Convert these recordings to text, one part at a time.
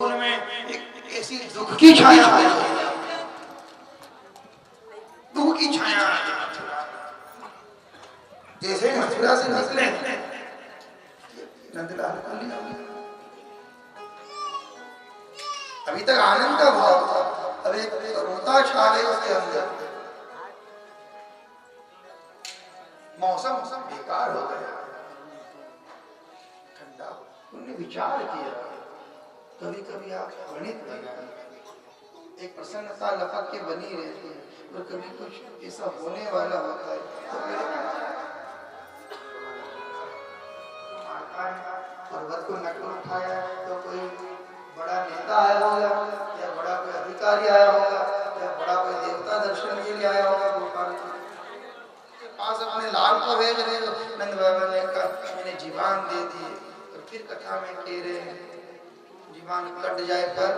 में एक ऐसी दुख की छाया है, दुख की छाया है। जैसे मथुरा से निकले नंदलाल को लिया, अभी तक आनंद का भाव था, अब एक रोता छा गई उसके अंदर। मौसम बेकार हो गया, ठंडा। उन्होंने विचार किया, कभी कभी आप गणित बनाए, एक प्रसन्नता लपक के बनी रहती है, और कभी कुछ ऐसा होने वाला होता है तो पर्वत को नकल उठाया तो कोई बड़ा नेता आया होगा, या बड़ा कोई अधिकारी आया होगा, या बड़ा कोई देवता दर्शन के लिए आया होगा। गोपाल के पास अपने लाल को भेज रहे, नंद बाबा ने कहा मैंने जीवान दे दी, और फिर कथा में कह रहे हैं जीवान कट जाए पर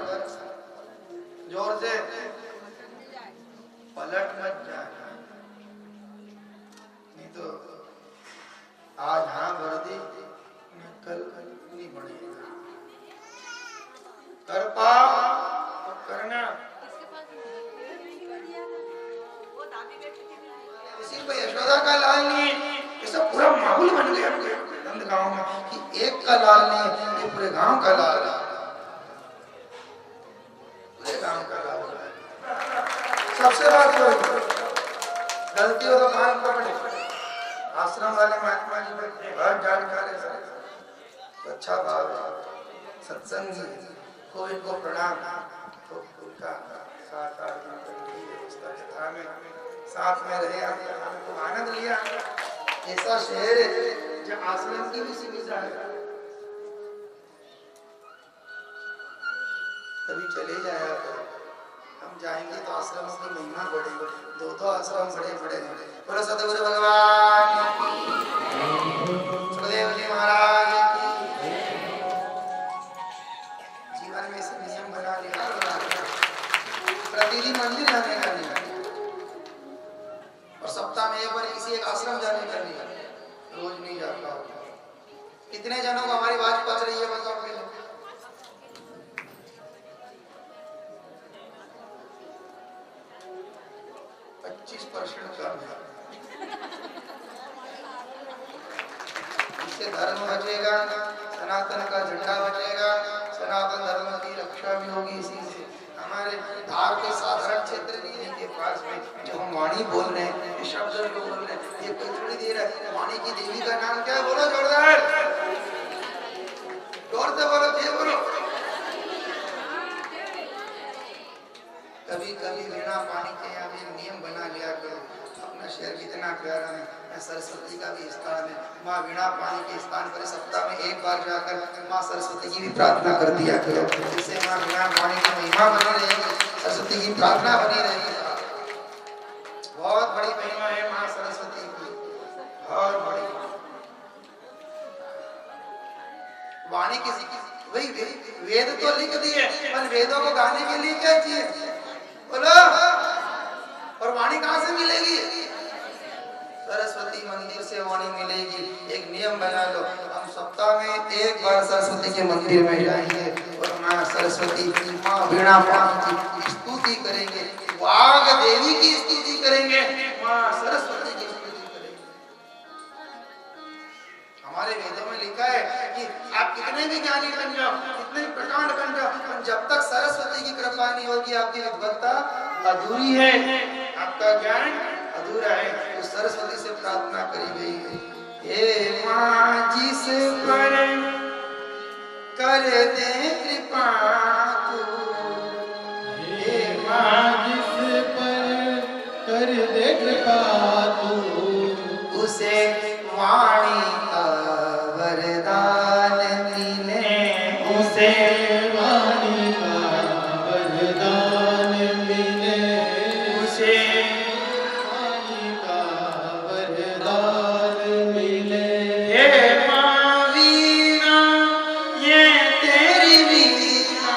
जोर से पलट मत जाना, नहीं तो आज हाँ वर्दी कल नहीं बढ़ेगा। कर पाओ तो करना। इसी पे यशोदा का लाल नहीं, ये सब पूरा माहौल बन गया नंद गांव में कि एक का लाल नहीं, ये पूरे गांव का लाल है, पूरे गांव का लाल है। सबसे बात गलती हो तो कान पकड़े। आश्रम वाले महात्मा जी बैठे, घर जान खा तो अच्छा भाव है, सत्संग को इनको प्रणाम, तो उनका 7-8 दिन व्यवस्था में साथ में रहे, हमको आनंद लिया। ऐसा शहर है जहाँ आश्रम की भी सुविधा है, कभी चले जाया हम जाएंगे तो आश्रम की महिमा बढ़ेगी। दो आश्रम बड़े बड़े हैं। बोलो सतगुरु भगवान सुखदेव जी महाराज की। जीवन में से नियम बना लिया, प्रतिदिन मंदिर जाने का नहीं, और सप्ताह में एक बार किसी एक आश्रम जाने का नहीं, रोज नहीं जाता। कितने जनों को हमारी बात पहुंच रही है बताओ पहले? 25% कम है। इससे धर्म बचेगा, सनातन का झंडा बचेगा, सनातन धर्म की रक्षा भी होगी। इसी से हमारे धार के साधारण क्षेत्र के पास में जो हम वाणी बोल रहे हैं, ये शब्द जो बोल रहे हैं, ये कोई थोड़ी देर है। वाणी की देवी का नाम क्या है? बोलो जोरदार, जोर से बोलो, जय बोलो। कभी कभी बिना पानी के यहाँ भी नियम बना लिया करो। अपना शहर कितना प्यारा है, सरस्वती का भी स्थान है। माँ बिना पानी के स्थान पर सप्ताह में एक बार जाकर माँ सरस्वती की भी प्रार्थना कर दिया करो, जिससे माँ बिना पानी की महिमा बनी रहेगी, सरस्वती की प्रार्थना बनी रहेगी। बहुत बड़ी महिमा है माँ सरस्वती की, बहुत बड़ी। वाणी किसी वही वेद तो लिख दिए, पर वेदों को गाने के लिए क्या चाहिए? बोलो। और वाणी कहाँ से मिलेगी? सरस्वती मंदिर से वाणी मिलेगी। एक नियम बना लो, हम सप्ताह में एक बार सरस्वती के मंदिर में जाएंगे और माँ सरस्वती, माँ वीणा पानी की स्तुति करेंगे, वाग देवी की स्तुति करेंगे, माँ सरस्वती की स्तुति करेंगे। हमारे वेदों में लिखा है कि आप कितने भी ज्ञानी बन जाओ, कितने भी प्रकांड बन जाओ, जब तक सरस्वती की कृपा नहीं होगी आपकी विद्वत्ता अधूरी है, आपका ज्ञान अधूरा है। तो सरस्वती से प्रार्थना करी गई है, हे माँ जिस पर कर दे कृपा तू, हे माँ जिस पर कर दे कृपा तू, उसे वाणी का वरदान मिले, उसे वाणी का वरदान मिले, उसे वाणी का वरदान मिले। हे माँ वीणा ये तेरी वीणा,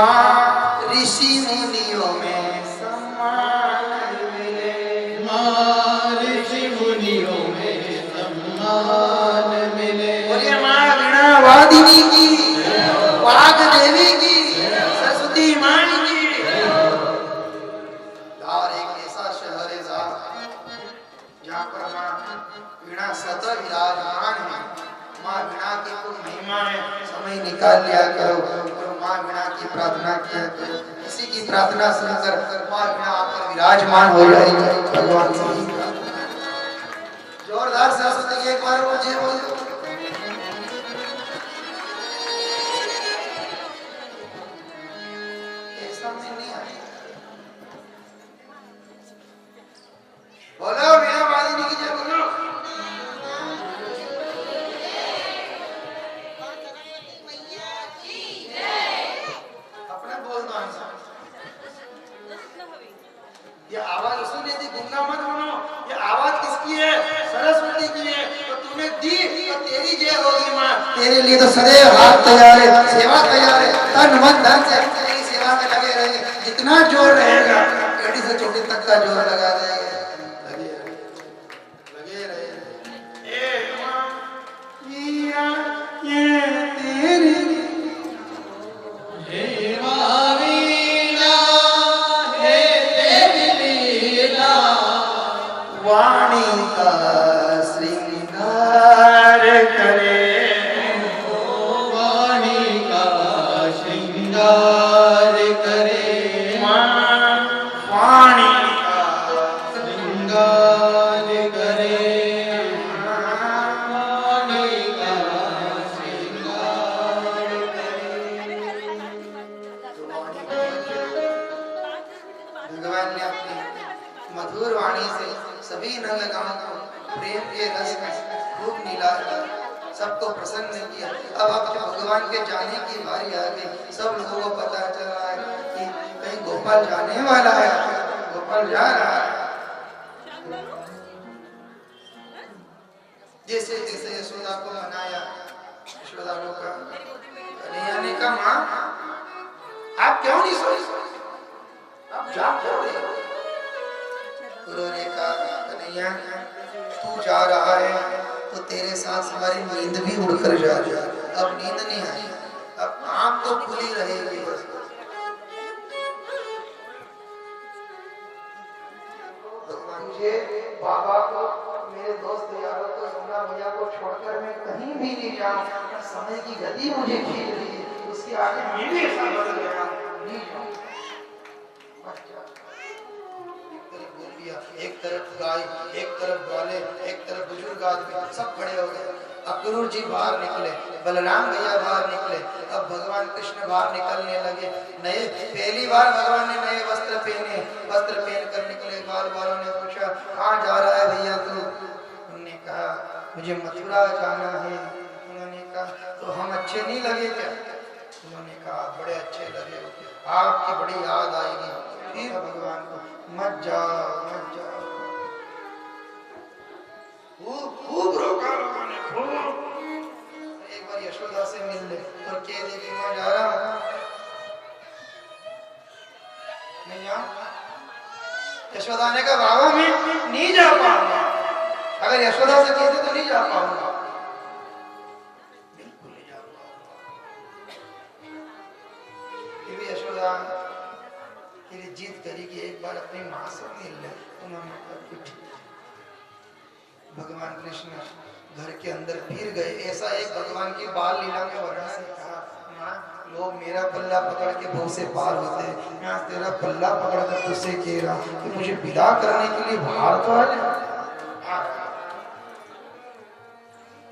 माँ ऋषि मुनियों में सम्मान मिले, माँ ऋषि मुनियों में सम्मान मिले। बोलिए माँ वीणा वादिनी की, वाग देवी की, सरस्वती माँ की। यार एक ऐसा शहर है जहाँ पर माँ वीणा सदा विराजमान है। माँ वीणा की खूब महिमा है, समय निकाल लिया करो और माँ वीणा की प्रार्थना किया करो। किसी की प्रार्थना सुनकर माँ वीणा आकर विराजमान हो जाएगी। भगवान से जोरदार सरस्वती की एक बार मुझे बोलो। ऐसा में नहीं आएगा। बोलो वीणा वादिनी की जय बोलो। ये आवाज उसने दी, गुंगा मत बनो। ये आवाज किसकी है? सरस्वती की है। तो तूने दी तो तेरी जय होगी माँ। तेरे लिए तो सदैव हाथ तैयार है, सेवा तैयार है, तन मन धन से तेरी सेवा में लगे रहेंगे। जितना जोर रहेगा एड़ी से चोटी तक का जोर लगा देंगे। लगे रहे। ए माँ मीरा ये तेरी वाणी का श्रृंगार करे, वाणी का श्रृंगार करे। माँ वाणी का श्रृंगार करे, वाणी का श्रृंगार करे। भगवान ने अपनी मधुर वाणी से सभी नंदगांव को प्रेम के रस में खूब निलाया, सबको प्रसन्न किया। अब भगवान के जाने की बारी आ गई। सब लोगों को पता चल रहा है कि कहीं गोपाल जाने वाला है, गोपाल जा रहा है। जैसे जैसे यशोदा को मनाया, यशोदा को कन्हैया ने कहा माँ आप क्यों नहीं सोई, आप जाग क्यों रहे हो? उन्होंने कहा कन्हैया तू जा रहा है तो तेरे साथ हमारी नींद भी उड़कर जा रही है। अब नींद नहीं आई, अब आंख तो खुली रहेगी बस। भगवान मुझे बाबा को, मेरे दोस्त यारों को, यमुना मैया को छोड़कर मैं कहीं भी नहीं जाऊं। समय की गति मुझे खींच रही है, उसके आगे मैं भी ऐसा बदल गया नहीं जाऊं। एक तरफ गाय, एक तरफ ग्वाले, एक तरफ बुजुर्ग आदमी, सब खड़े हो गए। अक्रूर जी बाहर निकले, बलराम भैया बाहर निकले। अब भगवान कृष्ण बाहर निकलने लगे। नए पहली बार भगवान ने नए वस्त्र पहने, वस्त्र पहन कर निकले। ग्वाल वालों ने पूछा कहाँ जा रहा है भैया तू? उन्होंने कहा मुझे मथुरा जाना है। उन्होंने कहा तो हम अच्छे नहीं लगे क्या? उन्होंने कहा बड़े अच्छे लगे, आपकी बड़ी याद आएगी। फिर भगवान को मत जाओ मत जाओ, खूब रोका लोगों ने, खूब। एक बार यशोदा से मिल ले और कह दे कि मैं जा रहा हूं, नहीं जाऊं। यशोदा ने कहा बाबा मैं नहीं जा पाऊंगा। अगर यशोदा से कहते तो नहीं जा पाऊंगा, बिल्कुल नहीं जा पाऊंगा। फिर यशोदा फिर जीत करी कि एक बार अपनी माँ से मिल ले। उन्होंने कहा भगवान कृष्ण घर के अंदर फिर गए। ऐसा एक भगवान की बाल लीला में वर्णन कहा माँ लोग मेरा पल्ला पकड़ के भव से पार होते हैं, मैं आज तेरा पल्ला पकड़ कर तुझसे कह रहा हूँ कि मुझे विदा करने के लिए बाहर तो आ जा।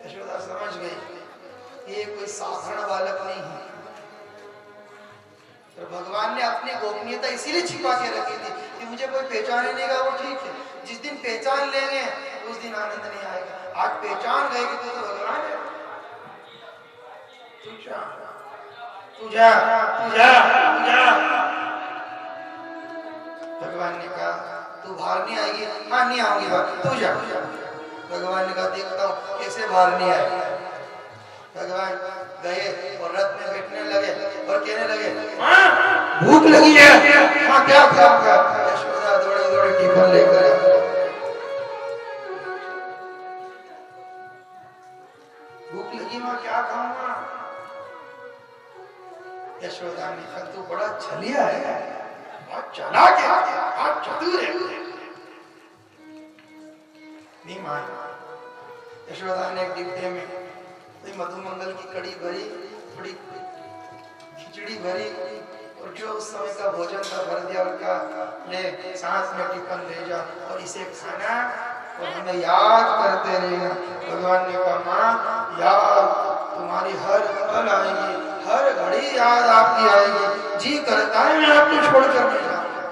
यशोदा समझ गई ये कोई साधारण बालक नहीं है। तो भगवान ने अपनी गोपनीयता इसीलिए छिपा के रखी थी कि मुझे कोई पहचाने नहीं का वो ठीक है, जिस दिन पहचान लेंगे उस दिन आनंद नहीं आएगा। आज पहचान गए कि तू तो भगवान है, तू जा तू जा तू जा तू जा। भगवान ने कहा तू बाहर नहीं आएगी? हाँ नहीं आऊंगी बाहर, तू जा। भगवान ने कहा देखता हूँ कैसे बाहर नहीं आएगी। भगवान गए और रथ में बैठने लगे और कहने लगे, माँ भूख लगी है, माँ क्या खाऊंगा? यशोदा दौड़े दौड़े टिफिन लेकर आई। भूख लगी माँ, क्या खाऊंगा? यशोदा ने कहा, तू बड़ा छलिया है, बहुत चालाक है, बहुत चतुर है। नहीं माँ। यशोदा ने एक डिब्बे में मधुमंगल की कड़ी भरी, थोड़ी खिचड़ी भरी और जो उस समय का भोजन था भर दिया, उनका ले सांस में टिफिन ले जा और इसे खाना और हमें याद करते रहना। भगवान ने कहा, माँ याद तुम्हारी हर पल आएगी, हर घड़ी याद आपकी आएगी, जी करता है मैं आपको छोड़कर नहीं जाऊंगा।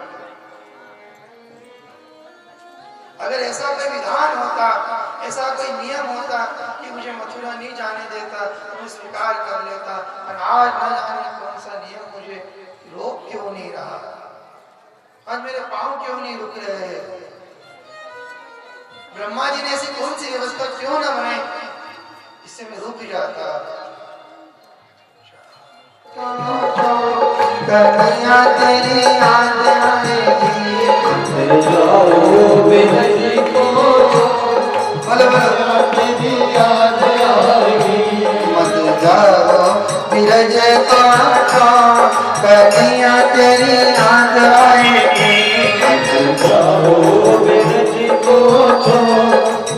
अगर ऐसा कोई विधान होता, ऐसा कोई नियम होता कि मुझे मथुरा नहीं जाने देता तो मैं स्वीकार कर लेता, पर आज न जाने कौन सा नियम मुझे रोक क्यों नहीं रहा, आज मेरे पांव क्यों नहीं रुक रहे हैं। ब्रह्मा जी ने ऐसी कौन सी व्यवस्था क्यों न बनाई, इससे मैं रुक जाता। कन्हैया तेरी याद आएगी, जाओ बिरज को, तेरी याद आएगी, मत जाओ बिरज को, कन्हैया तेरी याद आएगी, जाओ बिरज को,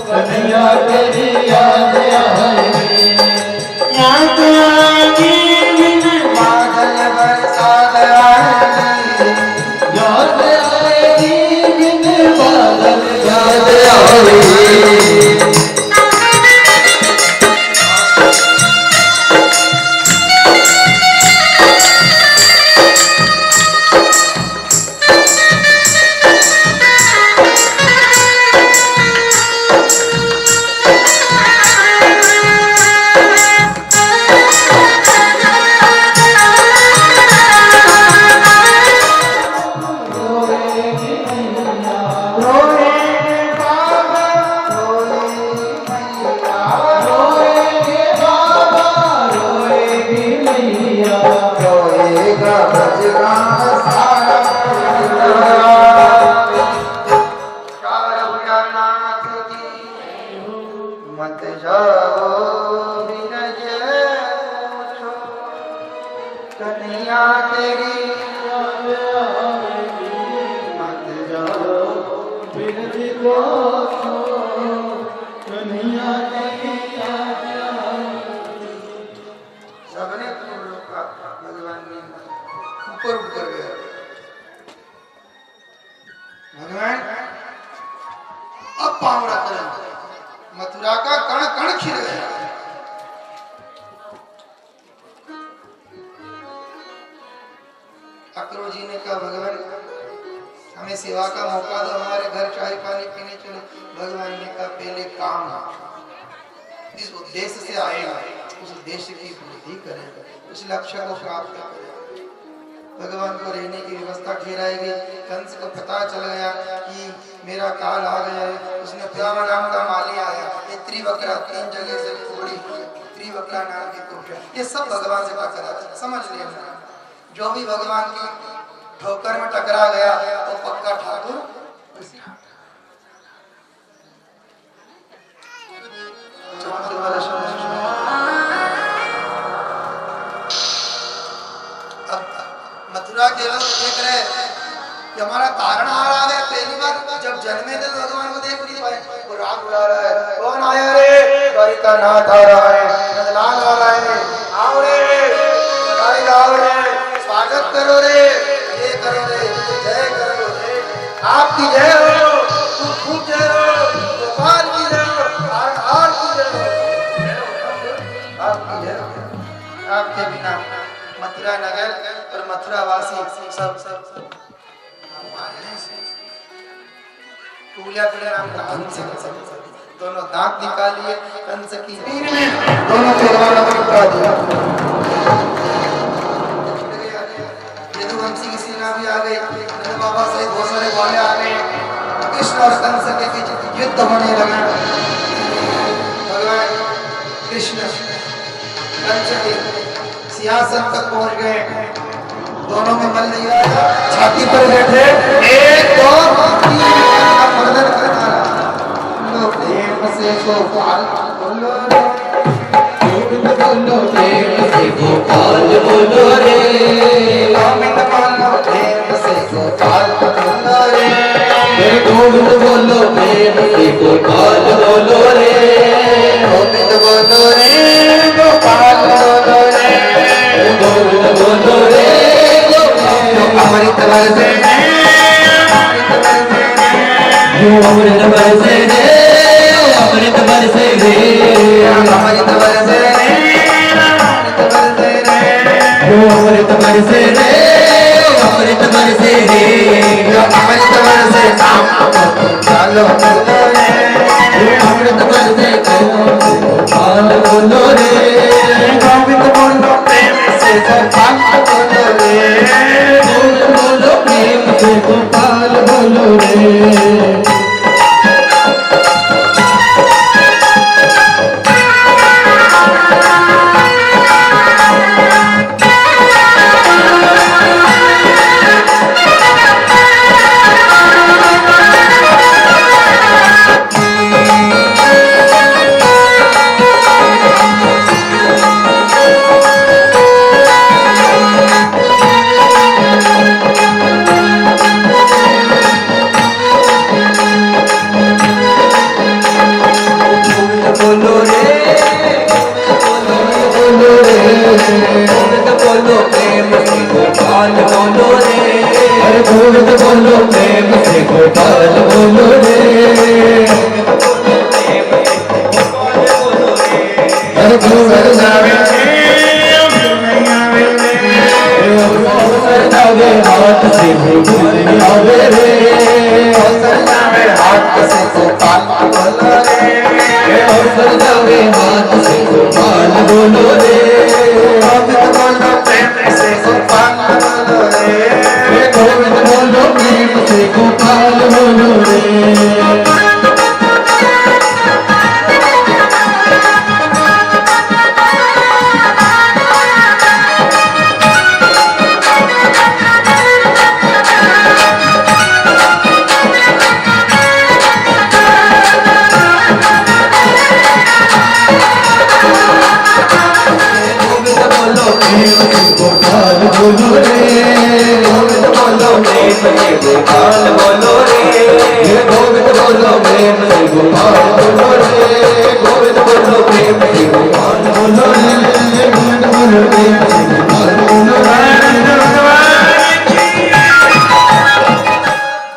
कन्हैया तेरी याद आएगी, याद आएगी बादल बरसात आएगी, याद आएगी बिन बादल याद आएगी। मत जाओ बिरज उठो, कन्हैया तेरी मत जाओ बिरज को, कन्हैया तेरी याद आएगी। सबने फूलों का भगवान ने ऊपर ऊपर गया। भगवान अब पाँव रख रहे, मथुरा का कण कण खिल गया। अक्रूर जी ने कहा, भगवान हमें सेवा का मौका दो, हमारे घर चाय पानी पीने चलो। भगवान ने कहा, पहले काम जिस उद्देश्य से आएगा उस उद्देश्य की पूर्ति करेगा, उस लक्ष्य को प्राप्त करेगा। भगवान को रहने की व्यवस्था ठहराएगी। कंस को पता चल गया कि मेरा काल आ गया है, उसने प्यामा नाम का माली आया, ये त्रिवक्रा 3 जगह से फोड़ी, त्रिवक्रा नाम की टोकरा, ये सब भगवान से टकरा। समझ लिया, जो भी भगवान की ठोकर में टकरा गया वो पक्का ठाकुर। मथुरा के लोग देख रहे कि हमारा तारण आ रहा है। पहली बार जब जन्मे थे तो भगवान को देख नहीं पाए, वो राग उड़ा रहा है, कौन आया रे? द्वारिका नाथ आ रहा है, नंदलाल आ रहा है, आओ रे, बधाई लाओ रे, स्वागत करो रे, ये करो रे, जय करो रे, आपकी जय हो, खूब जय हो, गोपाल की जय हो, हार की जय हो, आपकी जय हो। आपके बिना मथुरा नगर और मथुरा वासी सब दोनों दांत निकाल लिए, कंस की पीठ में दोनों तलवारों को लुटा दिया। यदुवंशी की सेना भी आ गई, नंद बाबा सहित बहुत सारे ग्वाले आ गए। कृष्ण और कंस के बीच युद्ध होने लगा। भगवान कृष्ण सियासत तक पहुंच गए। दोनों में मन नहीं आया, छाती पर बैठे, एक दो तीन का मर्दन करना रहा। लो प्रेम से गोपाल बोलो रे, बोलो प्रेम से गोपाल बोलो रे, गोविंद बोलो प्रेम से गोपाल बोलो रे, गोविंद बोलो प्रेम से गोपाल बोलो रे, गोविंद बोलो रे गोपाल बोलो रे, गोविंद बोलो रे, अमृत बरसे अमृत बरसे रे, अमृत बरसे रे, अमृत बरसे अमृत बरसे रे, अमृत बरसे रे, अमृत बरसे चलो बोलो रे, अमृत बरसे गोपाल बोलो रे, गोविंद बोलो प्रेम से गोपाल बोलो रे, गोविंद बोलो प्रेम से गोपाल बोलो रे। गोविंद बोलो प्रेम से गोपाल बोलो रे, हर गोविंद जावे हाथ से गोविंद आवे रे, हाथ से गोपाल बोलो रे, अवसर जावे हाथ से गोपाल बोलो रे, गोविंद बोलो प्रेम से गोपाल बोलो रे, गोविंद बोलो प्रेम से गोपाल बोलो रे। गोपाल बोलो रे, गोविंद बोलो प्रेम से गोपाल बोलो रे, गोविंद बोलो प्रेम से गोपाल बोलो रे, गोविंद बोलो प्रेम से गोपाल बोलो रे, गोविंद बोलो प्रेम से गोपाल बोलो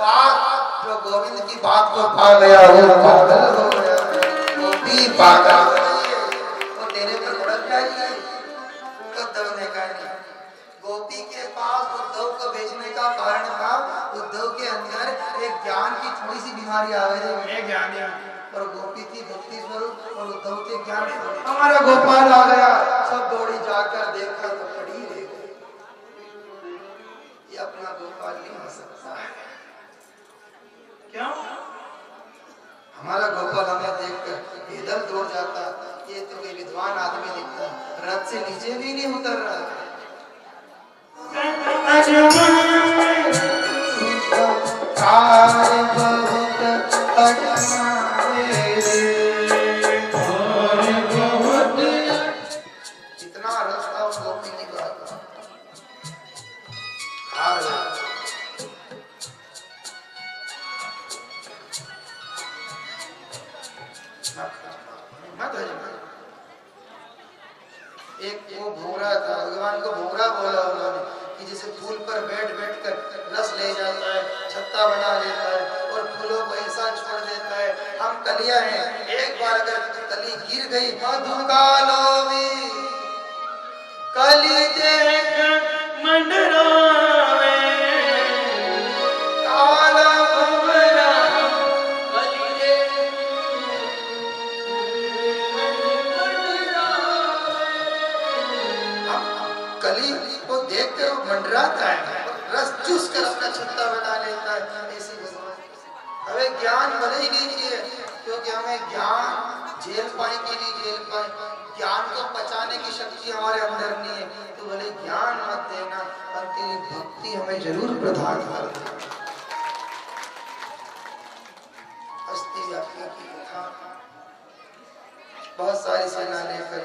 बात जो गोविंद की बात को पा गया वो पागल हो गया, वो भी पागल हो गई, वो तेरे पर भड़क जाएगी। उद्धव ने कहा गोपी के पास उद्धव को भेजने का कारण था, उद्धव के अंदर एक ज्ञान की थोड़ी सी बीमारी आ गई, और गोपी थी भक्ति स्वरूप और उद्धव के ज्ञान स्वरूप। हमारा गोपाल आ गया, सब दौड़ी जाकर देखा तो खड़ी रह गई। ये अपना गोपाल नहीं हो सकता है। क्यों? हमारा गोपाल हमें देखकर इधर दौड़ जाता, ये तो कोई विद्वान आदमी दिखता, रथ से नीचे भी नहीं उतर रहा। इतना रास्ता उस गोपी की बात हार गया। एक वो भोरा था, भगवान को भोरा बोला उन्होंने कि जैसे फूल पर बैठ बैठ कर रस ले जाता है, छत्ता बना लेता है और फूलों को ऐसा छोड़ देता है। हम कलियां हैं, एक बार अगर कली गिर गई मधुकालो में कली देख मंडरावे काला भंवरा कली देख कली को देख कर वो मंडराता है, रस चूस कर अपना छत्ता बना लेता है। ऐसे भगवान हमें ज्ञान भले ही दीजिए, क्योंकि हमें ज्ञान झेल पाए कि नहीं झेल पाए, ज्ञान को पचाने की शक्ति हमारे अंदर नहीं है। मुक्ति हमें जरूर प्रदान कर। हस्ती आपकी की कथा बहुत सारी सेना लेकर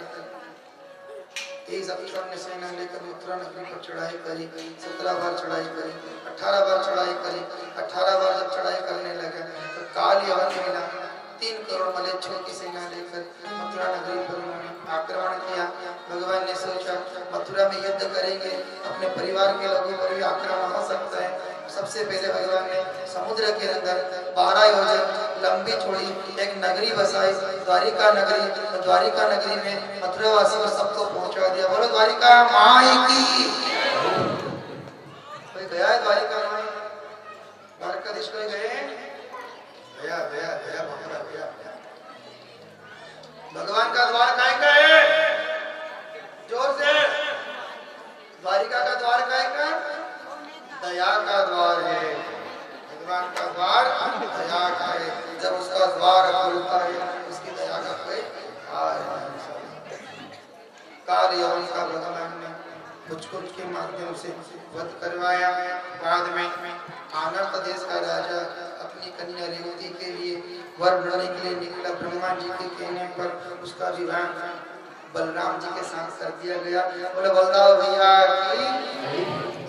तेज अक्षौण्य सेना लेकर मथुरा नगरी पर चढ़ाई करी। 17 बार चढ़ाई करी, 18 बार चढ़ाई करी। 18 बार जब चढ़ाई करने लगे तो काल यवन मिला। 3 करोड़ मलेच्छों की सेना लेकर मथुरा नगरी पर उन्होंने आक्रमण किया। भगवान ने सोचा मथुरा में युद्ध करेंगे, अपने परिवार के लोगों पर भी आक्रमण हो सकता है। सबसे पहले भगवान ने समुद्र के अंदर 12 योजन लंबी चौड़ी एक नगरी बसाई, द्वारिका नगरी। तो द्वारिका नगरी में मथुरा वासी को सबको पहुंचा दिया। बोलो द्वारिका माई की। कोई गया है द्वारिका माई? द्वारकाधीश कोई गए? गया गया गया मथुरा गया। भगवान का द्वार काय का है? जोर से। द्वारिका का द्वार काय का? दया का द्वार है। भगवान का द्वार दया का है। जब उसका द्वार खुलता है उसकी दया का कोई हार नहीं। काल यवन का भगवान ने कुछ के माध्यम से वध करवाया। बाद में आनर्त देश का राजा अपनी कन्या रेवती के लिए वर ढूंढने के लिए निकला। ब्रह्मा जी के कहने पर उसका विवाह बलराम जी के साथ कर दिया गया। बोले बलराम भैया की।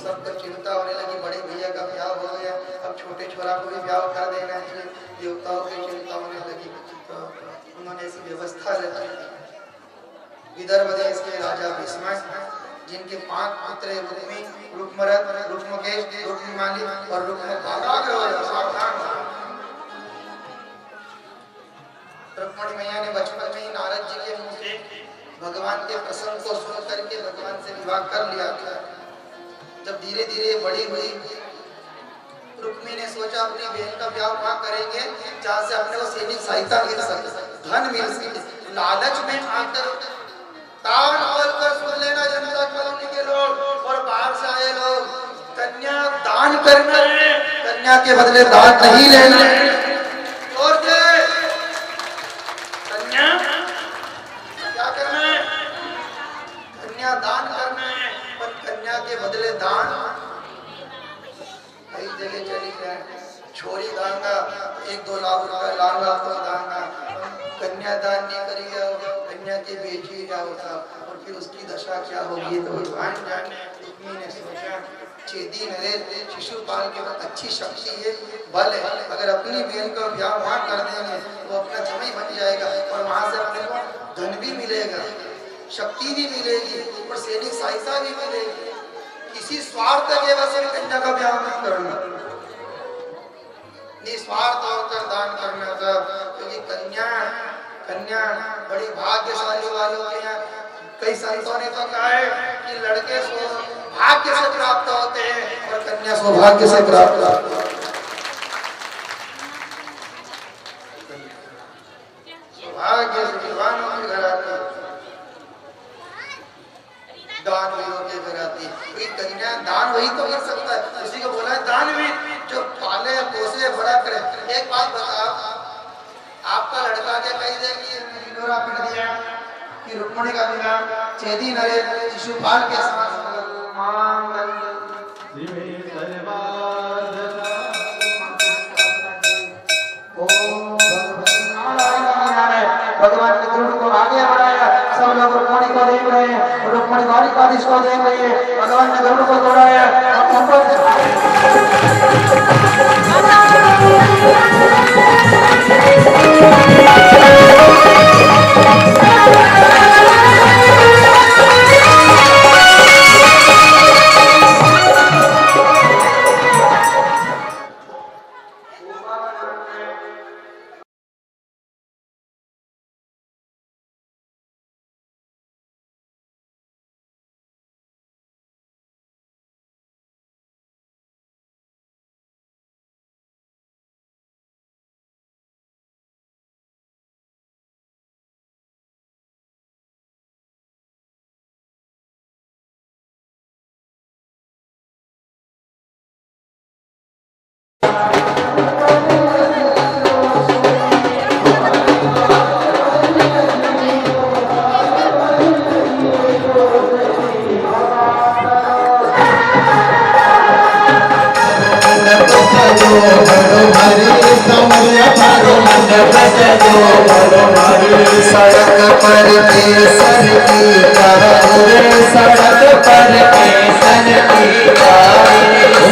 सबको चिंता होने लगी, बड़े भैया का ब्याह हो गया, अब छोटे छोरा को भी ब्याह कर देना चाहिए। देवताओं की चिंता होने लगी तो उन्होंने ऐसी व्यवस्था रखी। विदर्भ देश के राजा भीष्म जिनके 5 पुत्र रुक्मी, रुक्मरथ, रुक्मकेश, रुक्मिमाली और रुक्मणी मैया ने बचपन में ही नारद जी के मुंह से भगवान के प्रसंग को सुन करके भगवान से विवाह कर लिया था। जब धीरे धीरे बड़ी हुई रुक्मी ने सोचा अपनी बहन का ब्याह वहां करेंगे जहां से अपने को सैनिक सहायता मिल सके, धन मिल सके। लालच में आकर कान खोलकर सुन लेना जनता कॉलोनी के लोग और बाहर से आए लोग, कन्या दान करना है, कन्या के बदले दान नहीं लेना है। और कन्या क्या करना है? कन्या दान करना है, पर कन्या के बदले दान। कई जगह चली जाए छोरी दांगा 1-2 लाख रुपया लांगा तो दांगा, कन्या दान नहीं करेगा कन्या के बेची जाओगा और फिर उसकी दशा क्या होगी। तो भगवान जाने। रुक्मी ने सोचा चेदी नरेश शिशुपाल के पास अच्छी शक्ति है, बल है, अगर अपनी बहन का ब्याह वहां कर देंगे तो अपना जमी बन जाएगा और वहां से अपने को धन भी मिलेगा, शक्ति भी मिलेगी और सैनिक सहायता भी मिलेगी। किसी स्वार्थ के वजह से कन्या का ब्याह मत करना, निस्वार्थ होकर दान करना था। क्योंकि कन्या बड़ी भाग्यशाली वालों के यहाँ। कई संतों ने तो कहा है कि लड़के भाग्य से प्राप्त होते हैं और कन्या सौभाग्य से प्राप्त होती है। सौभाग्य से विद्वानों के घर आती है, दानवीरों के घर आती है। कन्या दान वही तो कर सकता है, उसी को बोला है दानवीर जो पाले पोसे बड़ा करे। एक बात बता, आपका लड़का क्या कही देगी ढिंढोरा पीट दिया कि रुक्मिणी का विवाह चेदी नरेश शिशुपाल के साथ भगवान ने गरुड़ को आगे बढ़ाया। सब लोग रुक्मिणी को देख रहे हैं, रुक्मिणी द्वारिकाधीश को देख रही है। भगवान ने गरुड़ को दौड़ाया। सजो बड़ो भारी सावरिया थारो मंडप सजो बड़ो भारी सड़क पर केसर की कार सड़क पर केसर की कार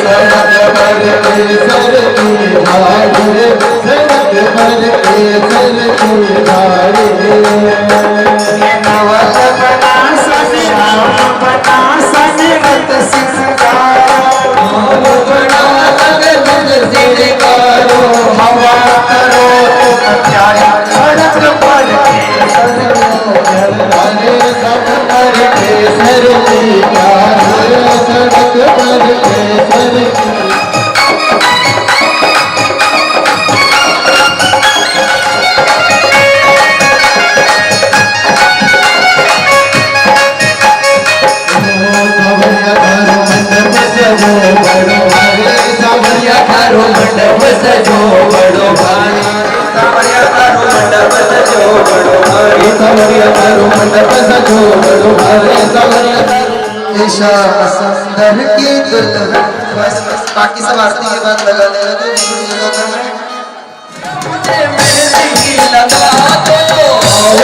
सड़क पर केसर की कार सड़क पर केसर की कार नवल बना सजाओ बना सजवत सिंगारो बना लगन सिरकारो हवा करो प्यारी सड़क पर अरे सब पर केसर की कार सड़क पर केसर सावरिया थारो मंडप सजो बड़ो भारी सावरिया थारो मंडप सजो बड़ो भारी सावरिया थारो मंडप सजो बड़ो भारी सावरिया ऐशा सुंदर की दुल्हन बस बाकी सब आरती के बाद लगा लेगा तो मुझे मेहंदी लगा दो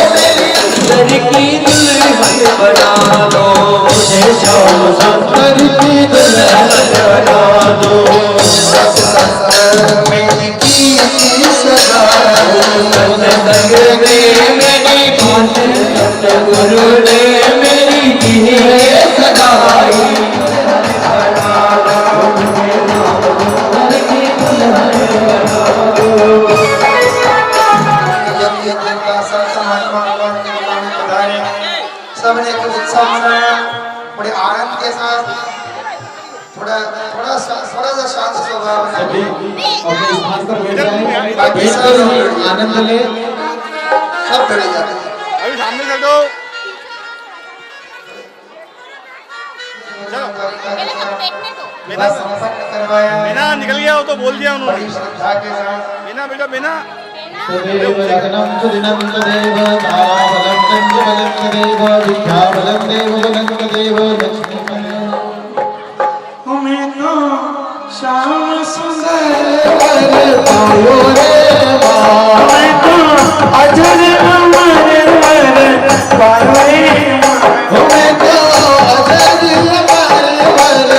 मेरी सुंदर की दुल्हन बना दो मुझे श्याम सुंदर की दुल्हन बना दो गुरु ने मेरी सगाई सबने उत्साह मनाया बड़े आनंद के साथ थोड़ा थोड़ा थोड़ा सा शांत स्वभाव सभी अपने स्थान पर बैठ जाएं बाकी सब आनंद ले सब खड़े जाते हैं अभी सामने चल दो बस संपन्न करवाया बिना निकल गया हो तो बोल दिया बड़ी उन्होंने श्रद्धा के साथ बिना बेटा बिना तदेव लग्नं सुदिनं तदेव ताराबलं चन्द्रबलं तदेव विद्याबलं देवबलं तदेव लक्ष्मीबलं हमें तो श्याम सुंदर पायो रे हमें तो अजर अमर वर पायो रे हमें तो अजर अमर वर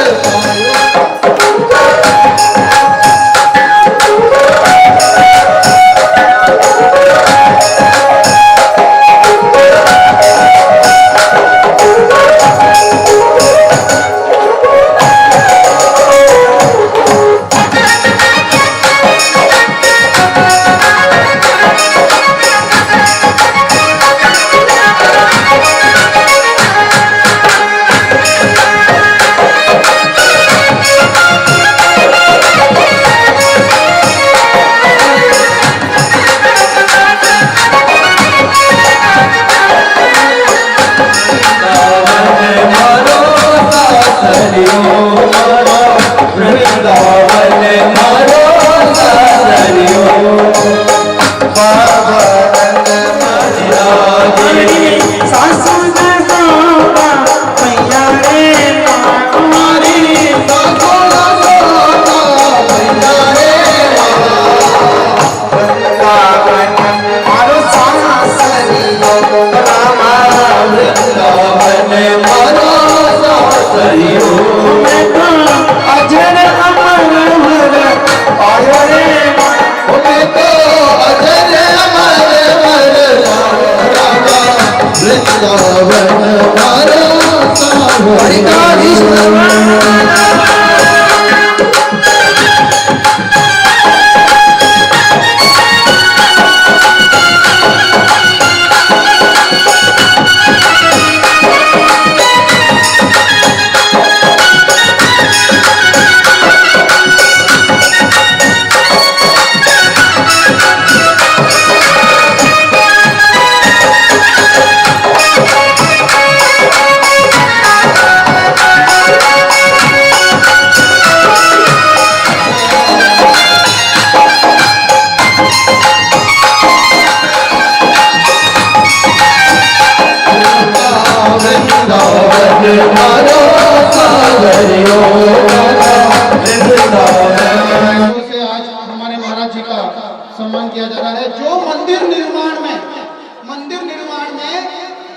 किया जा रहा है। जो मंदिर निर्माण में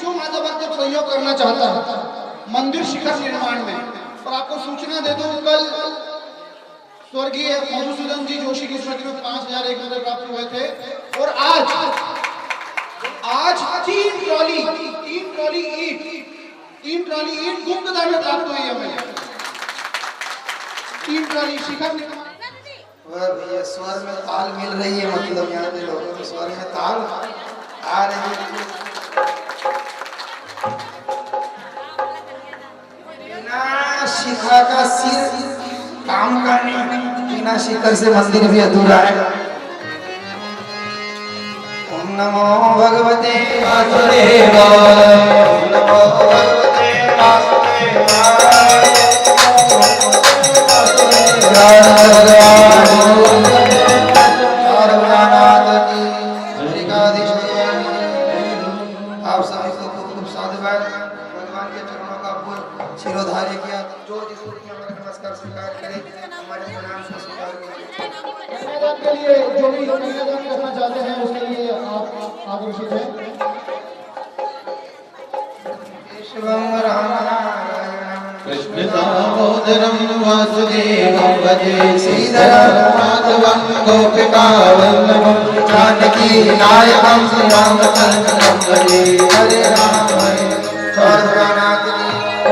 जो माता भक्त सहयोग करना चाहता है मंदिर शिखर निर्माण में, और आपको सूचना दे दूं, कल स्वर्गीय मधुसूदन जी जोशी की स्मृति में 5,001 रुपए प्राप्त हुए थे, और आज 3 ट्रॉली ईंट गुप्त दान में प्राप्त हुई है हमें। 3 ट्रॉली शिखर निर्माण। वह भैया स्वर में ताल मिल रही है, मतलब यहाँ पे लोगों के स्वर में ताल आ रही है। बिना शिखा का सिर काम का नहीं, बिना शिखर से मंदिर भी अधूरा है। ओम नमो भगवते वासुदेवाय, ओम नमो भगवते वासुदेवाय, आप सभी को खूब साधुवाद भगवान के चरणों का शिरोधार्य किया। जो जिस हमारा नमस्कार स्वीकार करे, हमारे प्रणाम को स्वीकार करे। के लिए जो भी निवेदन करना चाहते हैं उसके लिए आप आग्रहित हैं। केशवं रामनारायणं कृष्ण दामोदरं वासुदेवं भजे, श्रीधरं माधवं गोपिका वल्लभं, जानकी नायकं श्रीरामचन्द्रं भजे। हरे राम रामनाथ की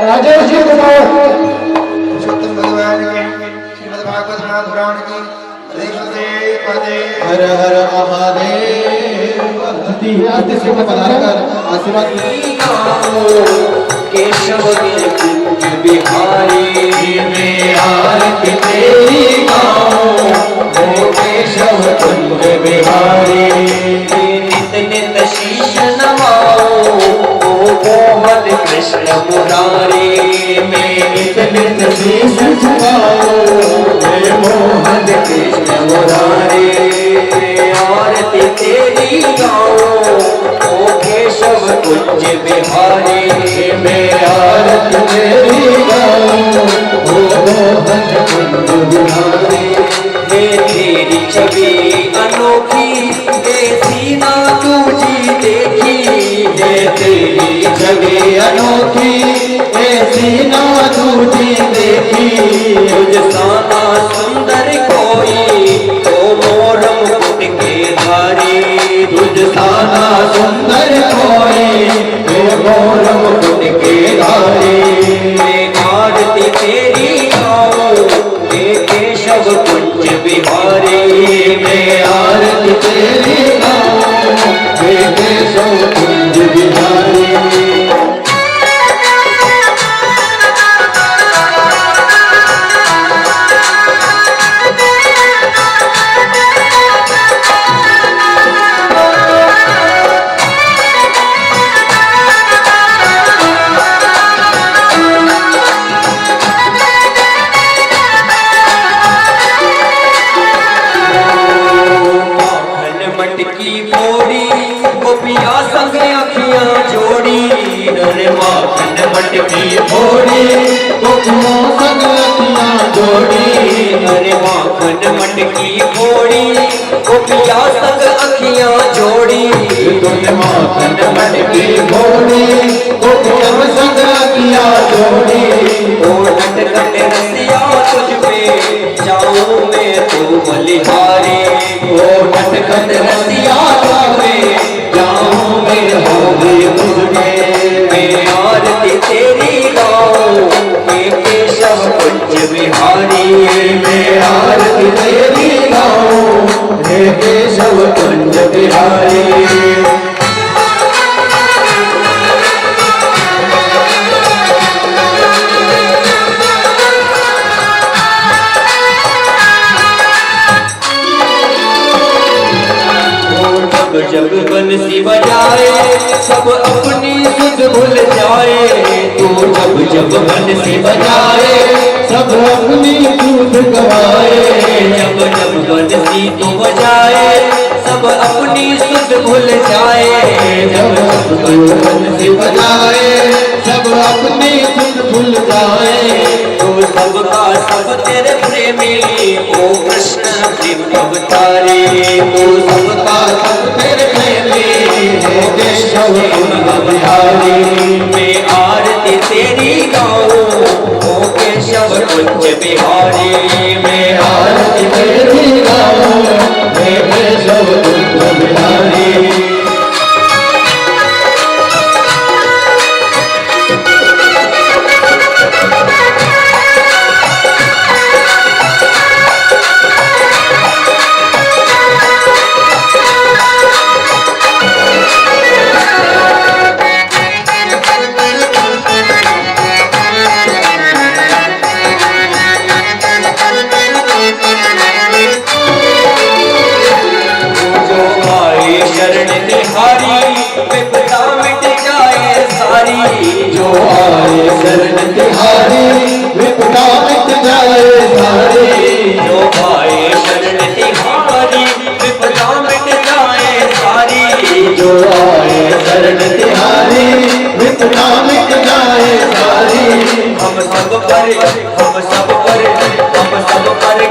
राजेश जी कुमार पुरुषोत्तम भगवान के श्रीमद् भागवत महापुराण की पदे हर हर महादेव। आरती से पधारकर आशीर्वाद केशव कुंज बिहारी में आरती तेरी गाओ, केशव कुंज बिहारी नित नित शीश नमाओ, मोहन कृष्ण मुरारी में नित नित शीश झुकाओ, मोहन कृष्ण मुरारी आरती तेरी गाओ, ओ केशव कुंज बिहारी में आरती तेरी गाओ, ओ मोहन कुंज बिहारी। हे तेरी छवि अनोखी, ऐसी ना तुझी देखी, हे तेरी छवि अनोखी, ऐसी ना तुझी देखी, तुझ साना सुंदर कोई, ओ मोर मुकुट के धारी, तुझ साना सुंदर कोई, ओ मोर मुकुट के धारी। मैं आरती तेरी गाऊं, हे केशव कुंज बिहारी में आरती तेरी गाऊं, हे केशव कुंज बिहारी। मटकी फोड़ी गोपिया संग अखियां जोड़ी, रे माखन मटकी फोड़ी गोपिया संग अखियां जोड़ी, रे माखन मटकी फोड़ी गोपिया संग अखियां जोड़ी, तुम माखन मटकी फोड़ी गोपिया संग अखियां जोड़ी। ओ नटखट रसिया तुझ पे जाऊं मैं तो बलिहारी, ओ नटखट रसिया तुझ पे जाऊं मैं होगी तुझे। मैं आरती तेरी गाऊं, हे केशव कुंज बिहारी में आरती तेरी गाऊं, हे केशव कुंज बिहारी। जब बंसी बजाए सब अपनी सुध भूल जाए, तू जब जब बंसी बजाए सब अपनी सुध गवाए, जब जब बंसी तू बजाए सब अपनी सुध भूल जाए, जब जब बंसी बजाए सब अपनी सुध भूल जाए। तो सबका सब तेरे प्रेमी ओ कृष्ण अवतारी तू सबका सब तेरे प्रेमी हे केशव बिहारी मैं आरती तेरी गाऊं ओ केशव कुंज बिहारी मैं आरती तेरी गाऊं हे केशव कुंज बिहारी शरण तिहारी विपदा मिट जाए सारी जो आए शरण तिहारी विपदा मिट जाए सारी जो आए शरण तिहारी विपदा मिट जाए सारी जो आए शरण तिहारी विपदा मिट जाए सारी हम सब पर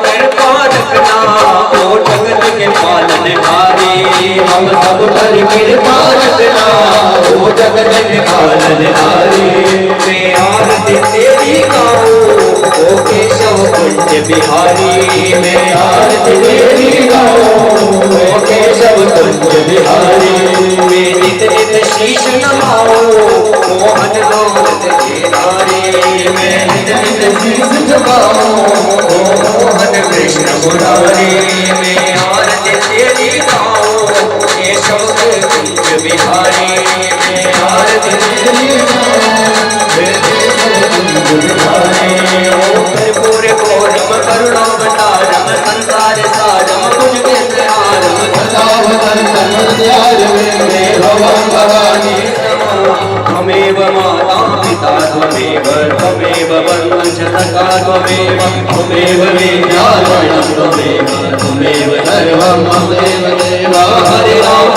कृपा रखना ओ जगत के पालनहारी हम सब पर कृपा रखना ओ जगत के पालनहारी मैं आरती तेरी गाऊं ओ केशव कुंज बिहारी मैं आरती तेरी गाऊं ओ केशव कुंज बिहारी मैं नित नित शीश नमाऊं मोहन दौलत के नारी मैं नित नित शीश झुकाऊं मोहन कृष्ण मुरारी मैं आरती तेरी गाऊं केशव कुंज बिहारी मैं आरती तेरी गाऊं केशव कुंज बिहारी ओम कर्पूर घोरम करुणावतारम संसार सारम भुज केन्द्रहारम सदावतंसम विद्यारविन्दे भवं भवानी त्वमेव माता पिता त्वमेव बन्धुश्च सखा त्वमेव विद्याधरणं त्वमेव सर्वं मम देव देवा हरे राम